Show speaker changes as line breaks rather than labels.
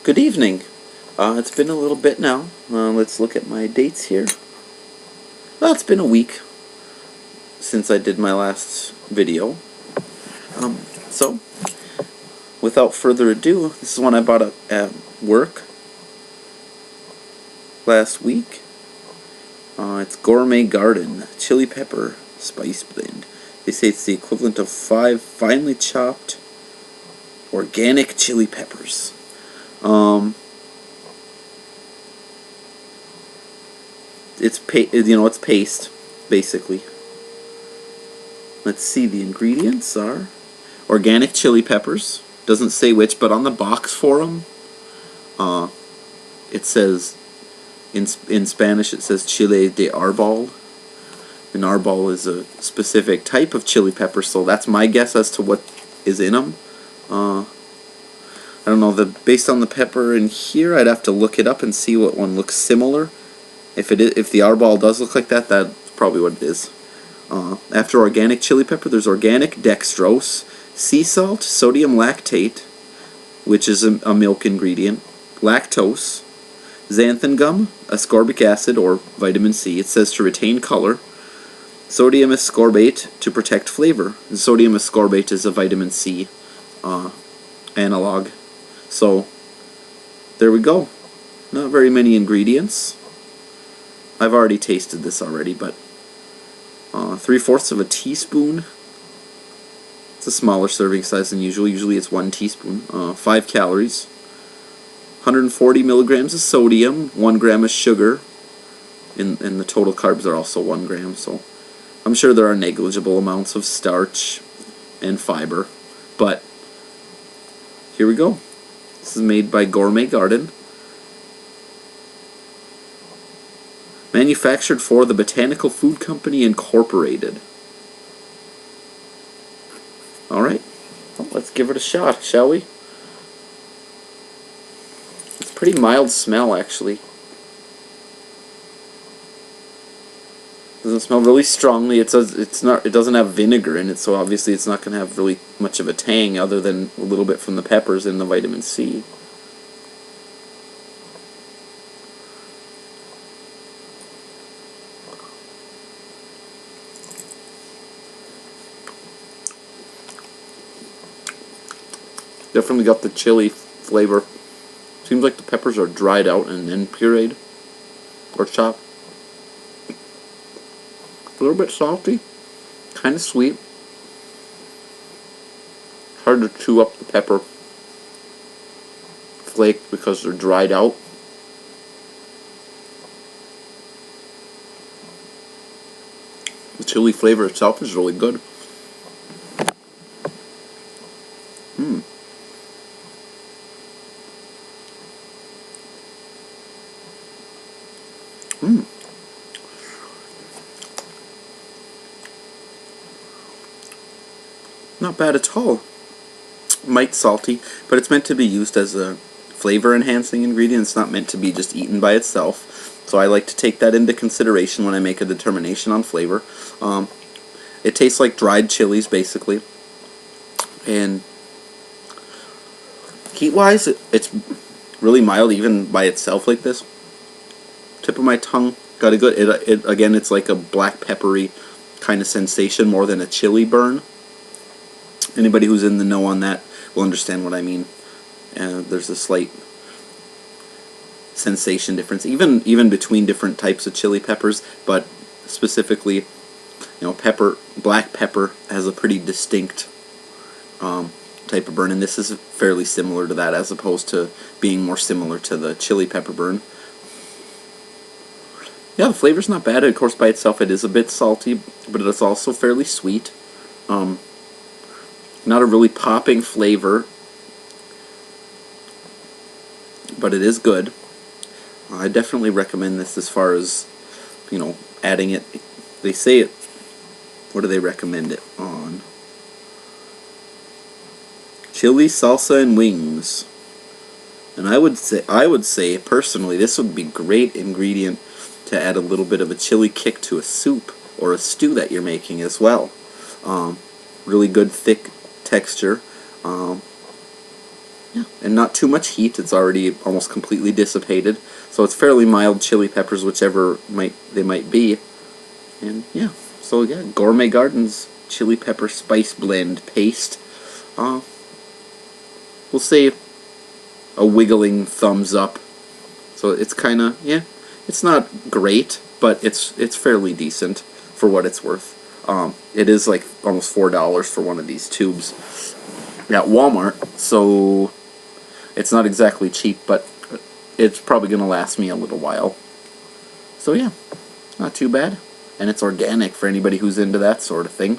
Good evening. It's been a little bit now. Let's look at my dates here. Well, it's been a week since I did my last video. So, without further ado, this is one I bought at work last week. It's Gourmet Garden Chili Pepper Spice Blend. They say it's the equivalent of 5 finely chopped organic chili peppers. It's paste, basically. Let's see, the ingredients are organic chili peppers. Doesn't say which, but on the box for them, it says, in Spanish, it says chile de árbol. An árbol is a specific type of chili pepper, so that's my guess as to what is in them. I don't know, based on the pepper in here, I'd have to look it up and see what one looks similar. If the árbol does look like that, that's probably what it is. After organic chili pepper, there's organic dextrose, sea salt, sodium lactate, which is a milk ingredient, lactose, xanthan gum, ascorbic acid or vitamin C. It says to retain color. Sodium ascorbate to protect flavor. And sodium ascorbate is a vitamin C analog. So, there we go. Not very many ingredients. I've already tasted this already, but 3/4 of a teaspoon. It's a smaller serving size than usual. Usually it's 1 teaspoon. 5 calories. 140 milligrams of sodium. 1 gram of sugar. And the total carbs are also 1 gram. So I'm sure there are negligible amounts of starch and fiber. But here we go. This is made by Gourmet Garden. Manufactured for the Botanical Food Company Incorporated. Alright, well, let's give it a shot, shall we? It's a pretty mild smell, actually. Doesn't smell really strongly. It doesn't have vinegar in it, so obviously it's not going to have really much of a tang other than a little bit from the peppers and the vitamin C. Definitely got the chili flavor. Seems like the peppers are dried out and then pureed or chopped. A little bit salty, kind of sweet. Hard to chew up the pepper flake because they're dried out. The chili flavor itself is really good. Not bad at all. Might salty, but it's meant to be used as a flavor enhancing ingredient. It's not meant to be just eaten by itself. So I like to take that into consideration when I make a determination on flavor. It tastes like dried chilies, basically. And heat-wise, it's really mild even by itself like this. Tip of my tongue got a good. Again, it's like a black peppery kind of sensation more than a chili burn. Anybody who's in the know on that will understand what I mean. There's a slight sensation difference, even between different types of chili peppers, but specifically, black pepper has a pretty distinct type of burn, and this is fairly similar to that, as opposed to being more similar to the chili pepper burn. Yeah, the flavor's not bad. Of course, by itself it is a bit salty, but it's also fairly sweet. Not a really popping flavor, but it is good. I definitely recommend this as far as, adding it. They say it. What do they recommend it on? Chili, salsa, and wings. And I would say personally, this would be a great ingredient to add a little bit of a chili kick to a soup or a stew that you're making as well. Really good thick texture. yeah, and not too much heat. It's already almost completely dissipated, so it's fairly mild chili peppers, whichever they might be. And yeah, so yeah, Gourmet Gardens chili pepper spice blend paste. Uh, we'll say a wiggling thumbs up. So it's kind of, yeah, it's not great, but it's fairly decent for what it's worth. It is like almost $4 for one of these tubes at Walmart, so it's not exactly cheap, but it's probably going to last me a little while. So yeah, not too bad. And it's organic for anybody who's into that sort of thing.